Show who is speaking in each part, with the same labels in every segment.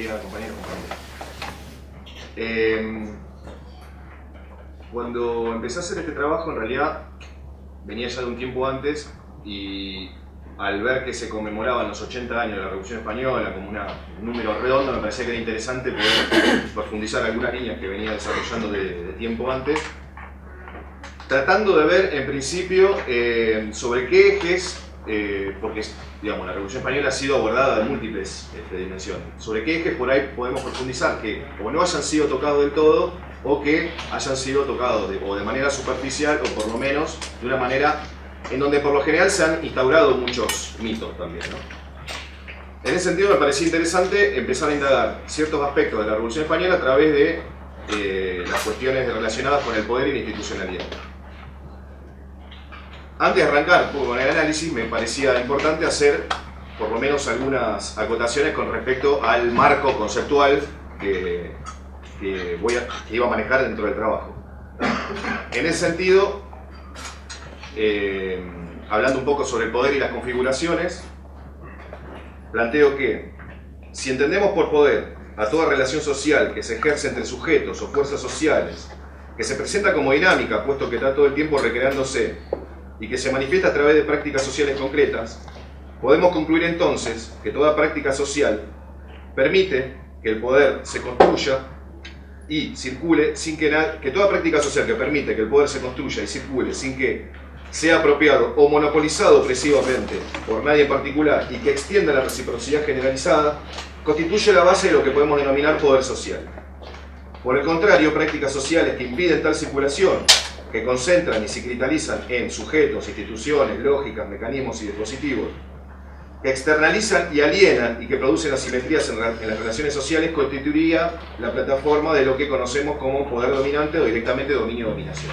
Speaker 1: día, compañeros. Cuando empecé a hacer este trabajo, en realidad venía ya de un tiempo antes, y al ver que se conmemoraban los 80 años de la Revolución Española como un número redondo, me parecía que era interesante poder profundizar algunas líneas que venía desarrollando de tiempo antes, tratando de ver en principio sobre qué ejes, porque digamos, la Revolución Española ha sido abordada de múltiples dimensiones, sobre qué ejes por ahí podemos profundizar que o no hayan sido tocados del todo o que hayan sido tocados o de manera superficial o por lo menos de una manera en donde por lo general se han instaurado muchos mitos también, ¿no? En ese sentido me parecía interesante empezar a indagar ciertos aspectos de la Revolución Española a través de las cuestiones relacionadas con el poder y la institucionalidad. Antes de arrancar un poco con el análisis, me parecía importante hacer por lo menos algunas acotaciones con respecto al marco conceptual que iba a manejar dentro del trabajo. En ese sentido, hablando un poco sobre el poder y las configuraciones, planteo que si entendemos por poder a toda relación social que se ejerce entre sujetos o fuerzas sociales, que se presenta como dinámica, puesto que está todo el tiempo recreándose, y que se manifiesta a través de prácticas sociales concretas, podemos concluir entonces que toda práctica social permite que el poder se construya y circule sin que toda práctica social que permite que el poder se construya y circule sin que sea apropiado o monopolizado opresivamente por nadie en particular y que extienda la reciprocidad generalizada, constituye la base de lo que podemos denominar poder social. Por el contrario, prácticas sociales que impiden tal circulación, que concentran y se cristalizan en sujetos, instituciones, lógicas, mecanismos y dispositivos, que externalizan y alienan y que producen asimetrías en las relaciones sociales, constituiría la plataforma de lo que conocemos como poder dominante o directamente dominio-dominación.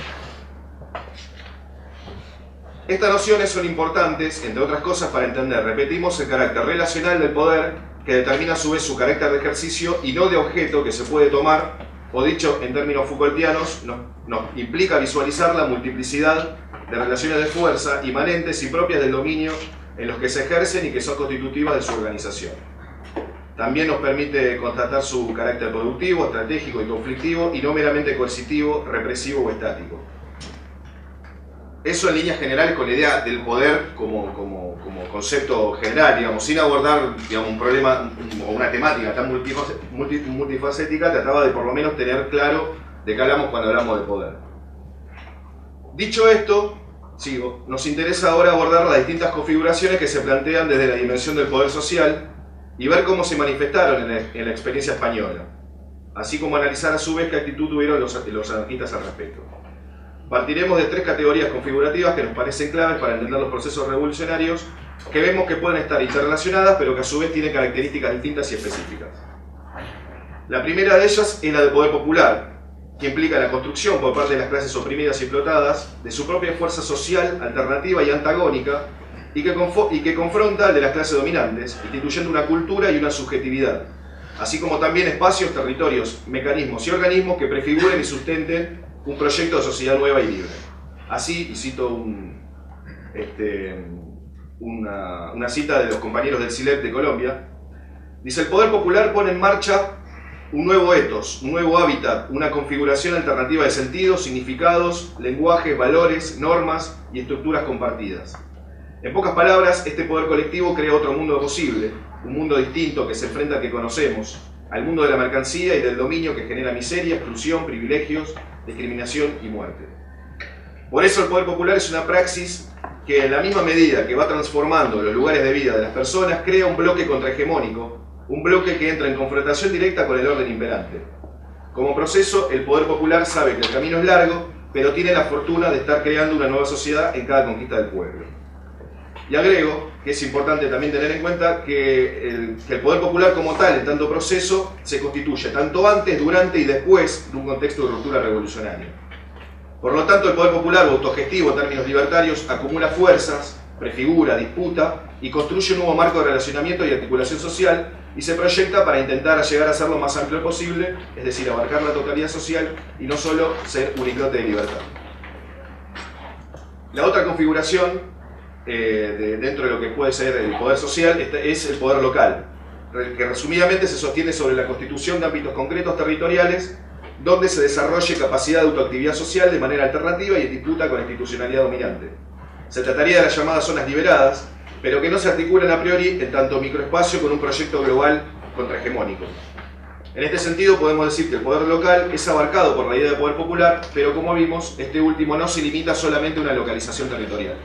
Speaker 1: Estas nociones son importantes, entre otras cosas, para entender, repetimos, el carácter relacional del poder, que determina a su vez su carácter de ejercicio y no de objeto que se puede tomar, o dicho en términos Foucaultianos, nos implica visualizar la multiplicidad de relaciones de fuerza inmanentes y propias del dominio en los que se ejercen y que son constitutivas de su organización. También nos permite constatar su carácter productivo, estratégico y conflictivo, y no meramente coercitivo, represivo o estático. Eso en líneas generales con la idea del poder como concepto general, digamos, sin abordar, digamos, un problema o una temática tan multifacética, trataba de por lo menos tener claro de qué hablamos cuando hablamos de poder. Dicho esto, sigo, nos interesa ahora abordar las distintas configuraciones que se plantean desde la dimensión del poder social y ver cómo se manifestaron en la experiencia española, así como analizar a su vez qué actitud tuvieron los anarquistas al respecto. Partiremos de tres categorías configurativas que nos parecen claves para entender los procesos revolucionarios, que vemos que pueden estar interrelacionadas, pero que a su vez tienen características distintas y específicas. La primera de ellas es la del poder popular, que implica la construcción por parte de las clases oprimidas y explotadas de su propia fuerza social, alternativa y antagónica, y que confronta al de las clases dominantes, instituyendo una cultura y una subjetividad, así como también espacios, territorios, mecanismos y organismos que prefiguren y sustenten un proyecto de sociedad nueva y libre. Así, y cito una cita de los compañeros del CILEP de Colombia, dice: el poder popular pone en marcha un nuevo etos, un nuevo hábitat, una configuración alternativa de sentidos, significados, lenguajes, valores, normas y estructuras compartidas. En pocas palabras, este poder colectivo crea otro mundo posible, un mundo distinto que se enfrenta al que conocemos, al mundo de la mercancía y del dominio que genera miseria, exclusión, privilegios, discriminación y muerte. Por eso el poder popular es una praxis que en la misma medida que va transformando los lugares de vida de las personas, crea un bloque contrahegemónico, un bloque que entra en confrontación directa con el orden imperante. Como proceso, el poder popular sabe que el camino es largo, pero tiene la fortuna de estar creando una nueva sociedad en cada conquista del pueblo. Y agrego que es importante también tener en cuenta que el poder popular como tal, en tanto proceso, se constituye tanto antes, durante y después de un contexto de ruptura revolucionaria. Por lo tanto, el poder popular, autogestivo en términos libertarios, acumula fuerzas, prefigura, disputa y construye un nuevo marco de relacionamiento y articulación social y se proyecta para intentar llegar a ser lo más amplio posible, es decir, abarcar la totalidad social y no solo ser un islote de libertad. La otra configuración dentro de lo que puede ser el poder social es el poder local, que resumidamente se sostiene sobre la constitución de ámbitos concretos territoriales donde se desarrolle capacidad de autoactividad social de manera alternativa y en disputa con la institucionalidad dominante. Se trataría de las llamadas zonas liberadas, pero que no se articulan a priori en tanto microespacio con un proyecto global contrahegemónico. En este sentido podemos decir que el poder local es abarcado por la idea de poder popular, pero como vimos, este último no se limita solamente a una localización territorial,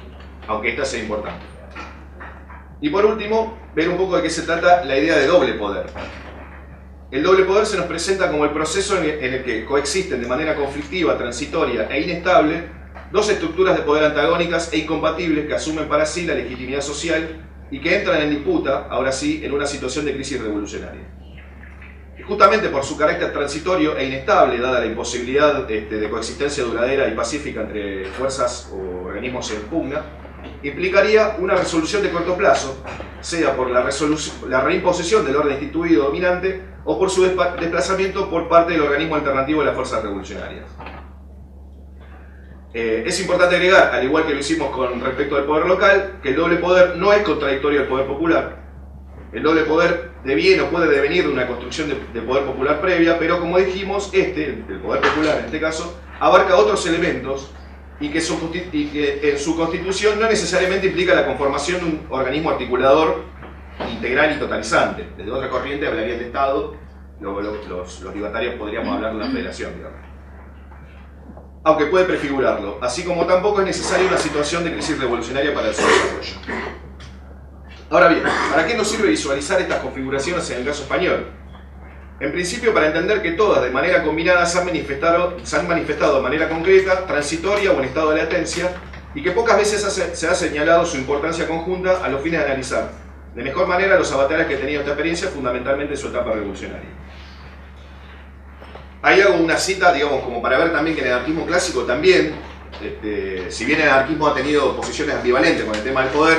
Speaker 1: aunque esta sea importante. Y por último, ver un poco de qué se trata la idea de doble poder. El doble poder se nos presenta como el proceso en el que coexisten de manera conflictiva, transitoria e inestable dos estructuras de poder antagónicas e incompatibles que asumen para sí la legitimidad social y que entran en disputa, ahora sí, en una situación de crisis revolucionaria. Y justamente por su carácter transitorio e inestable, dada la imposibilidad de coexistencia duradera y pacífica entre fuerzas o organismos en pugna, implicaría una resolución de corto plazo, sea por la reimposición del orden instituido dominante o por su desplazamiento por parte del organismo alternativo de las fuerzas revolucionarias. Es importante agregar, al igual que lo hicimos con respecto al poder local, que el doble poder no es contradictorio al poder popular. El doble poder deviene o puede devenir de una construcción de poder popular previa, pero como dijimos, el poder popular en este caso, abarca otros elementos y que en su constitución no necesariamente implica la conformación de un organismo articulador integral y totalizante. Desde otra corriente hablaría del Estado, los libertarios podríamos hablar de una federación, digamos. Aunque puede prefigurarlo, así como tampoco es necesaria una situación de crisis revolucionaria para su desarrollo. Ahora bien, ¿para qué nos sirve visualizar estas configuraciones en el caso español? En principio, para entender que todas, de manera combinada, se han manifestado de manera concreta, transitoria o en estado de latencia, y que pocas veces se ha señalado su importancia conjunta a los fines de analizar de mejor manera los avatares que ha tenido esta experiencia, fundamentalmente en su etapa revolucionaria. Ahí hago una cita, digamos, como para ver también que en el anarquismo clásico también, si bien el anarquismo ha tenido posiciones ambivalentes con el tema del poder,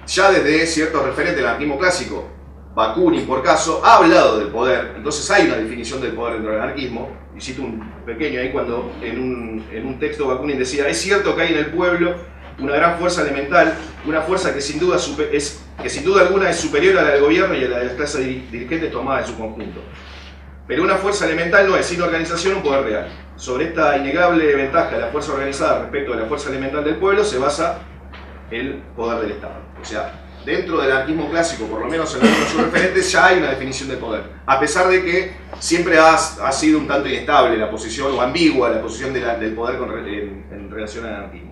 Speaker 1: ya desde ciertos referentes del anarquismo clásico, Bakunin por caso, ha hablado del poder, entonces hay una definición del poder dentro del anarquismo, y cito un pequeño ahí cuando en un texto Bakunin decía: es cierto que hay en el pueblo una gran fuerza elemental, una fuerza que sin duda alguna es superior a la del gobierno y a la de las clases dirigentes tomadas en su conjunto. Pero una fuerza elemental no es, sin organización, un poder real. Sobre esta innegable ventaja de la fuerza organizada respecto de la fuerza elemental del pueblo se basa el poder del Estado. O sea, dentro del anarquismo clásico, por lo menos en los referentes, ya hay una definición de poder. A pesar de que siempre ha sido un tanto inestable la posición, o ambigua la posición del poder en relación al anarquismo.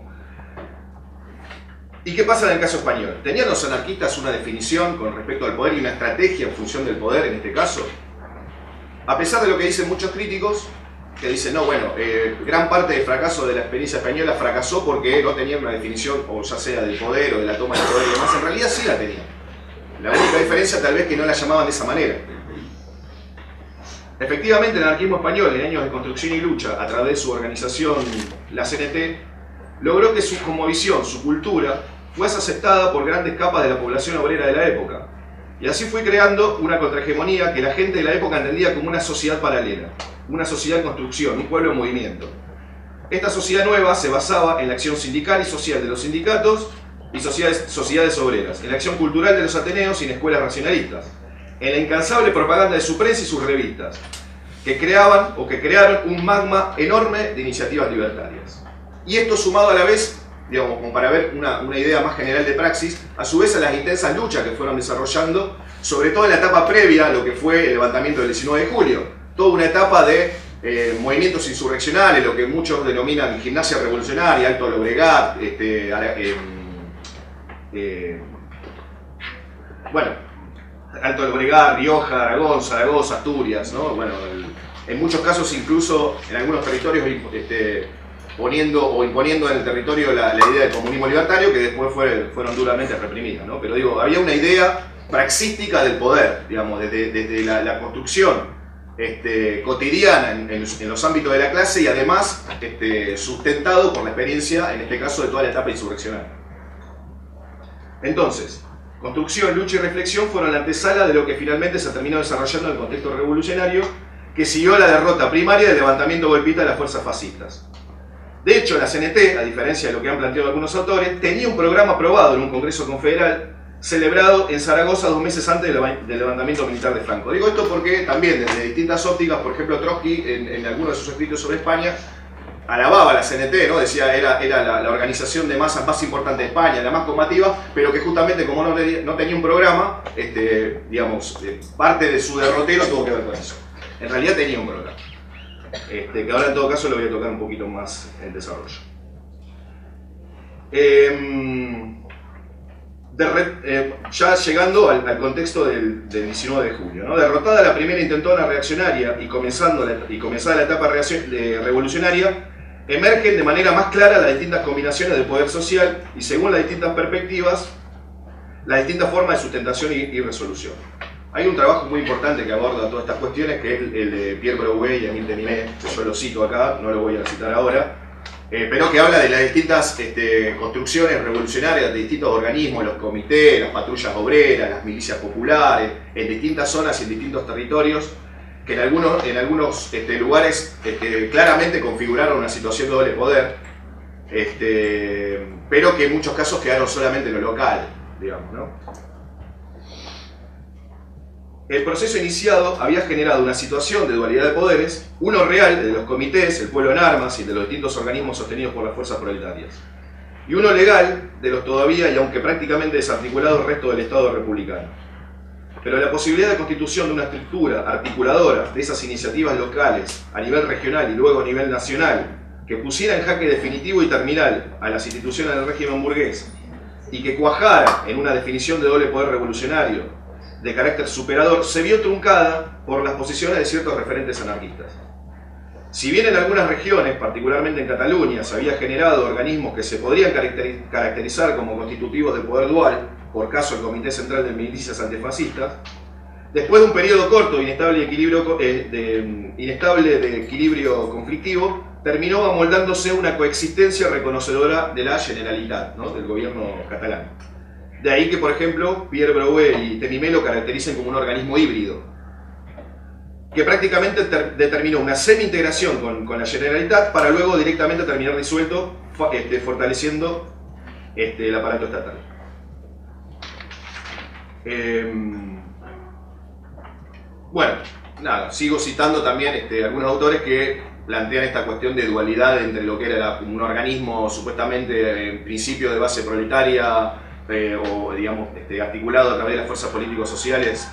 Speaker 1: ¿Y qué pasa en el caso español? ¿Tenían los anarquistas una definición con respecto al poder y una estrategia en función del poder en este caso? A pesar de lo que dicen muchos críticos, que dicen, no, bueno, gran parte del fracaso de la experiencia española fracasó porque no tenían una definición, o ya sea del poder o de la toma del poder y demás, en realidad sí la tenían. La única diferencia tal vez que no la llamaban de esa manera. Efectivamente, el anarquismo español, en años de construcción y lucha, a través de su organización, la CNT, logró que su cosmovisión, su cultura, fuese aceptada por grandes capas de la población obrera de la época. Y así fue creando una contrahegemonía que la gente de la época entendía como una sociedad paralela, una sociedad en construcción, un pueblo en movimiento. Esta sociedad nueva se basaba en la acción sindical y social de los sindicatos y sociedades obreras, en la acción cultural de los ateneos y en escuelas racionalistas, en la incansable propaganda de su prensa y sus revistas, que crearon un magma enorme de iniciativas libertarias. Y esto sumado a la vez, digamos, como para ver una idea más general de praxis, a su vez a las intensas luchas que fueron desarrollando, sobre todo en la etapa previa a lo que fue el levantamiento del 19 de julio. Toda una etapa de movimientos insurreccionales, lo que muchos denominan gimnasia revolucionaria, Alto Llobregat, Alto Llobregat, Rioja, Aragón, Zaragoza, Asturias, ¿no? Bueno, en muchos casos incluso en algunos territorios imponiendo en el territorio la idea del comunismo libertario, que después fueron duramente reprimidas, ¿no? Pero digo, había una idea praxística del poder, digamos, desde la construcción cotidiana en los ámbitos de la clase y además sustentado por la experiencia, en este caso, de toda la etapa insurreccional. Entonces, construcción, lucha y reflexión fueron la antesala de lo que finalmente se terminó desarrollando en el contexto revolucionario, que siguió la derrota primaria del levantamiento golpista de las fuerzas fascistas. De hecho, la CNT, a diferencia de lo que han planteado algunos autores, tenía un programa aprobado en un Congreso Confederal celebrado en Zaragoza 2 meses antes del levantamiento militar de Franco. Digo esto porque también desde distintas ópticas, por ejemplo Trotsky en algunos de sus escritos sobre España, alababa a la CNT, ¿no? Decía era la organización de masas más importante de España, la más combativa, pero que justamente como no tenía un programa, digamos, parte de su derrotero tuvo que ver con eso. En realidad tenía un programa, que ahora en todo caso lo voy a tocar un poquito más en desarrollo. Ya llegando al contexto del 19 de julio, ¿no? Derrotada la primera intentona reaccionaria y comenzada la etapa revolucionaria, emergen de manera más clara las distintas combinaciones de poder social y, según las distintas perspectivas, las distintas formas de sustentación y resolución. Hay un trabajo muy importante que aborda todas estas cuestiones, que es el de Pierre Brouet y Émile Ténimé, que yo lo cito acá, no lo voy a citar ahora, pero que habla de las distintas construcciones revolucionarias de distintos organismos, los comités, las patrullas obreras, las milicias populares, en distintas zonas y en distintos territorios, que en algunos lugares claramente configuraron una situación de doble poder, pero que en muchos casos quedaron solamente en lo local, digamos, ¿no? El proceso iniciado había generado una situación de dualidad de poderes, uno real, el de los comités, el pueblo en armas y de los distintos organismos sostenidos por las fuerzas proletarias, y uno legal, de los todavía y aunque prácticamente desarticulados resto del Estado republicano. Pero la posibilidad de constitución de una estructura articuladora de esas iniciativas locales a nivel regional y luego a nivel nacional, que pusiera en jaque definitivo y terminal a las instituciones del régimen burgués y que cuajara en una definición de doble poder revolucionario de carácter superador, se vio truncada por las posiciones de ciertos referentes anarquistas. Si bien en algunas regiones, particularmente en Cataluña, se había generado organismos que se podrían caracterizar como constitutivos del poder dual, por caso el Comité Central de Milicias Antifascistas, después de un periodo corto de inestable de equilibrio conflictivo, terminó amoldándose una coexistencia reconocedora de la Generalitat, ¿no? Del gobierno catalán. De ahí que, por ejemplo, Pierre Brouet y Ténimé lo caractericen como un organismo híbrido, que prácticamente determinó una semi-integración con la Generalitat para luego directamente terminar disuelto, fortaleciendo el aparato estatal. Bueno, nada, sigo citando también algunos autores que plantean esta cuestión de dualidad entre lo que era un organismo supuestamente en principio de base proletaria, o digamos articulado a través de las fuerzas políticos sociales,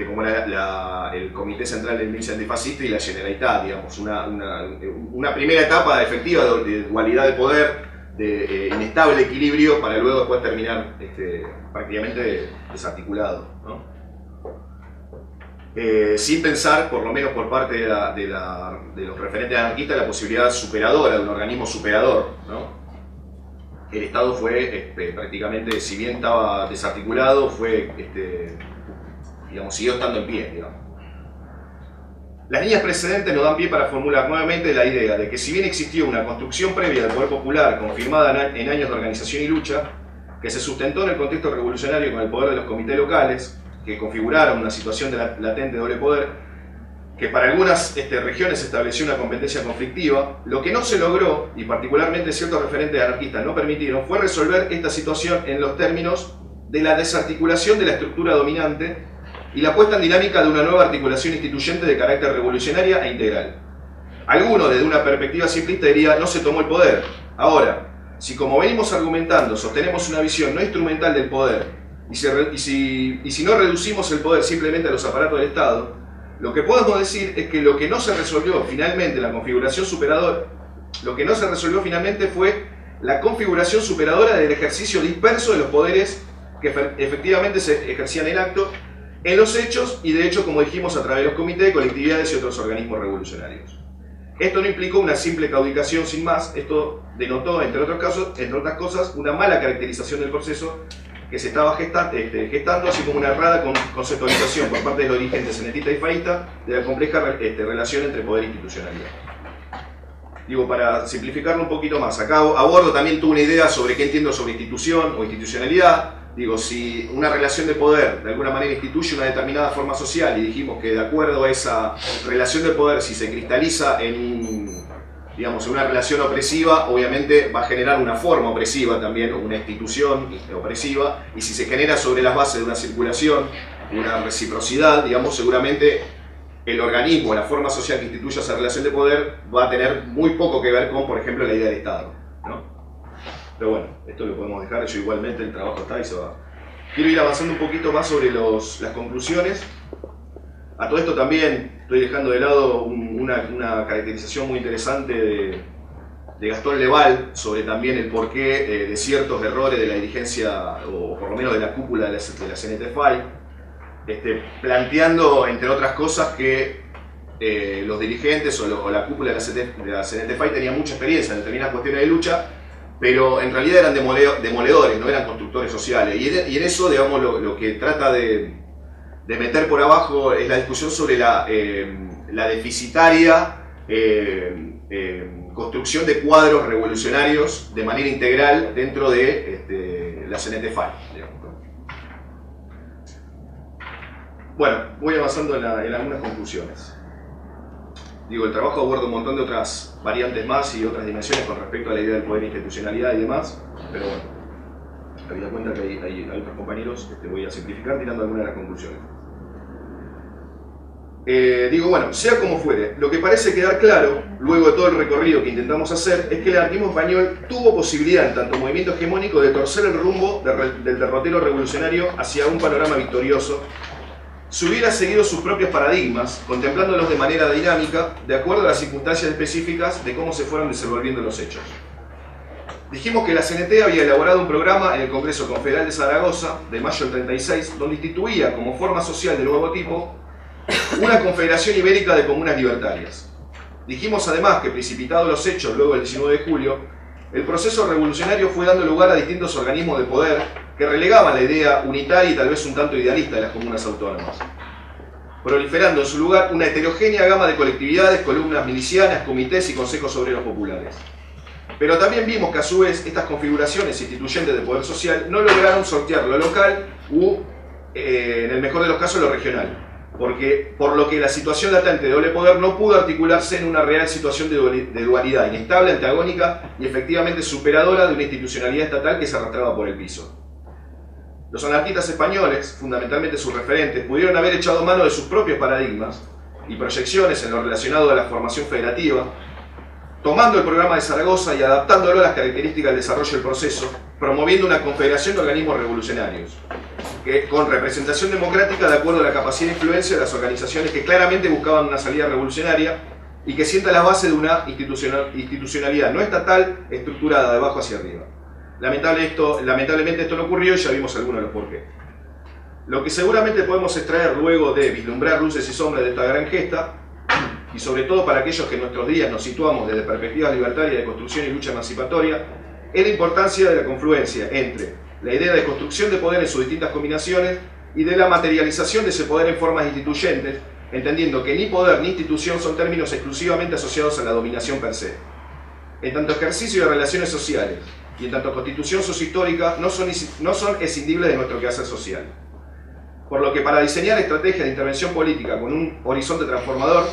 Speaker 1: como el Comité Central de Milicias Antifascistas y la Generalitat, digamos, una primera etapa efectiva de dualidad de poder, de inestable equilibrio, para luego después terminar prácticamente desarticulado, ¿no? Sin pensar, por lo menos por parte de los referentes anarquistas, la posibilidad superadora de un organismo superador, ¿no? El Estado fue prácticamente, si bien estaba desarticulado, siguió estando en pie, digamos. Las líneas precedentes nos dan pie para formular nuevamente la idea de que, si bien existió una construcción previa del poder popular confirmada en años de organización y lucha, que se sustentó en el contexto revolucionario con el poder de los comités locales, que configuraron una situación de latente doble poder, que para algunas regiones se estableció una competencia conflictiva, lo que no se logró, y particularmente ciertos referentes anarquistas no permitieron, fue resolver esta situación en los términos de la desarticulación de la estructura dominante y la puesta en dinámica de una nueva articulación instituyente de carácter revolucionaria e integral. Alguno, desde una perspectiva simplista, diría: no se tomó el poder. Ahora, si, como venimos argumentando, sostenemos una visión no instrumental del poder, y si no reducimos el poder simplemente a los aparatos del Estado, lo que podemos decir es que lo que no se resolvió finalmente, la configuración superadora, lo que no se resolvió finalmente fue la configuración superadora del ejercicio disperso de los poderes que efectivamente se ejercían en acto, en los hechos y de hecho, como dijimos, a través de los comités, colectividades y otros organismos revolucionarios. Esto no implicó una simple claudicación sin más, esto denotó, entre otras cosas, una mala caracterización del proceso que se estaba gestando, así como una errada conceptualización por parte de los dirigentes cenetistas y faístas de la compleja relación entre poder e institucionalidad. Digo, para simplificarlo un poquito más, acá abordo también tuve una idea sobre qué entiendo sobre institución o institucionalidad. Digo, si una relación de poder de alguna manera instituye una determinada forma social, y dijimos que de acuerdo a esa relación de poder, si se cristaliza en digamos, en una relación opresiva, obviamente va a generar una forma opresiva también, o una institución opresiva, y si se genera sobre las bases de una circulación, una reciprocidad, digamos, seguramente el organismo, la forma social que instituya esa relación de poder va a tener muy poco que ver con, por ejemplo, la idea del Estado, ¿no? Pero bueno, esto lo podemos dejar, yo igualmente el trabajo está y se va. Quiero ir avanzando un poquito más sobre las conclusiones. A todo esto también estoy dejando de lado una caracterización muy interesante de Gastón Leval sobre también el porqué de ciertos errores de la dirigencia, o por lo menos de la cúpula de la CNT-FAI, planteando, entre otras cosas, que los dirigentes o la cúpula de la CNT-FAI tenían mucha experiencia en determinadas cuestiones de lucha, pero en realidad eran demoledores, no eran constructores sociales. Y en eso, digamos, lo que trata de meter por abajo es la discusión sobre la deficitaria construcción de cuadros revolucionarios de manera integral dentro de la CNT-FAI. Bueno, voy avanzando en algunas conclusiones. Digo, el trabajo aborda un montón de otras variantes más y otras dimensiones con respecto a la idea del poder, institucionalidad y demás, pero bueno, habida cuenta que hay otros compañeros, voy a simplificar tirando algunas de las conclusiones. Digo, bueno, sea como fuere, lo que parece quedar claro, luego de todo el recorrido que intentamos hacer, es que el anarquismo español tuvo posibilidad, en tanto movimiento hegemónico, de torcer el rumbo del derrotero revolucionario hacia un panorama victorioso, si hubiera seguido sus propios paradigmas, contemplándolos de manera dinámica, de acuerdo a las circunstancias específicas de cómo se fueron desenvolviendo los hechos. Dijimos que la CNT había elaborado un programa en el Congreso Confederal de Zaragoza, de mayo del 36, donde instituía como forma social de nuevo tipo una confederación ibérica de comunas libertarias. Dijimos además que, precipitados los hechos luego del 19 de julio, el proceso revolucionario fue dando lugar a distintos organismos de poder que relegaban la idea unitaria y tal vez un tanto idealista de las comunas autónomas, proliferando en su lugar una heterogénea gama de colectividades, columnas milicianas, comités y consejos obreros populares. Pero también vimos que a su vez estas configuraciones instituyentes de poder social no lograron sortear lo local u, en el mejor de los casos, lo regional, por lo que la situación latente de doble poder no pudo articularse en una real situación de dualidad inestable, antagónica y efectivamente superadora de una institucionalidad estatal que se arrastraba por el piso. Los anarquistas españoles, fundamentalmente sus referentes, pudieron haber echado mano de sus propios paradigmas y proyecciones en lo relacionado a la formación federativa, tomando el programa de Zaragoza y adaptándolo a las características del desarrollo del proceso, promoviendo una confederación de organismos revolucionarios, con representación democrática de acuerdo a la capacidad de influencia de las organizaciones que claramente buscaban una salida revolucionaria y que sienta la base de una institucionalidad no estatal estructurada de abajo hacia arriba. Lamentablemente esto no ocurrió y ya vimos algunos de los porqués. Lo que seguramente podemos extraer luego de vislumbrar luces y sombras de esta gran gesta, y sobre todo para aquellos que en nuestros días nos situamos desde perspectivas libertarias de construcción y lucha emancipatoria, es la importancia de la confluencia entre la idea de construcción de poder en sus distintas combinaciones y de la materialización de ese poder en formas instituyentes, entendiendo que ni poder ni institución son términos exclusivamente asociados a la dominación per se. En tanto ejercicio de relaciones sociales y en tanto constitución sociohistórica no son escindibles de nuestro quehacer social. Por lo que para diseñar estrategias de intervención política con un horizonte transformador,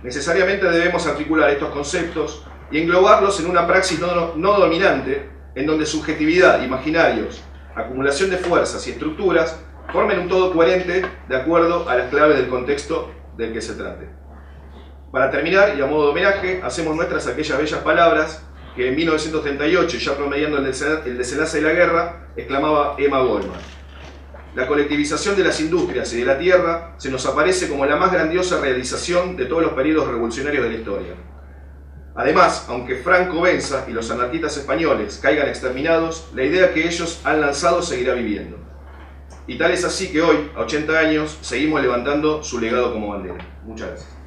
Speaker 1: necesariamente debemos articular estos conceptos y englobarlos en una praxis no dominante, en donde subjetividad, imaginarios, acumulación de fuerzas y estructuras formen un todo coherente de acuerdo a las claves del contexto del que se trate. Para terminar, y a modo de homenaje, hacemos nuestras aquellas bellas palabras que en 1938, ya promediando el desenlace de la guerra, exclamaba Emma Goldman: la colectivización de las industrias y de la tierra se nos aparece como la más grandiosa realización de todos los periodos revolucionarios de la historia. Además, aunque Franco venza y los anarquistas españoles caigan exterminados, la idea que ellos han lanzado seguirá viviendo. Y tal es así que hoy, a 80 años, seguimos levantando su legado como bandera. Muchas gracias.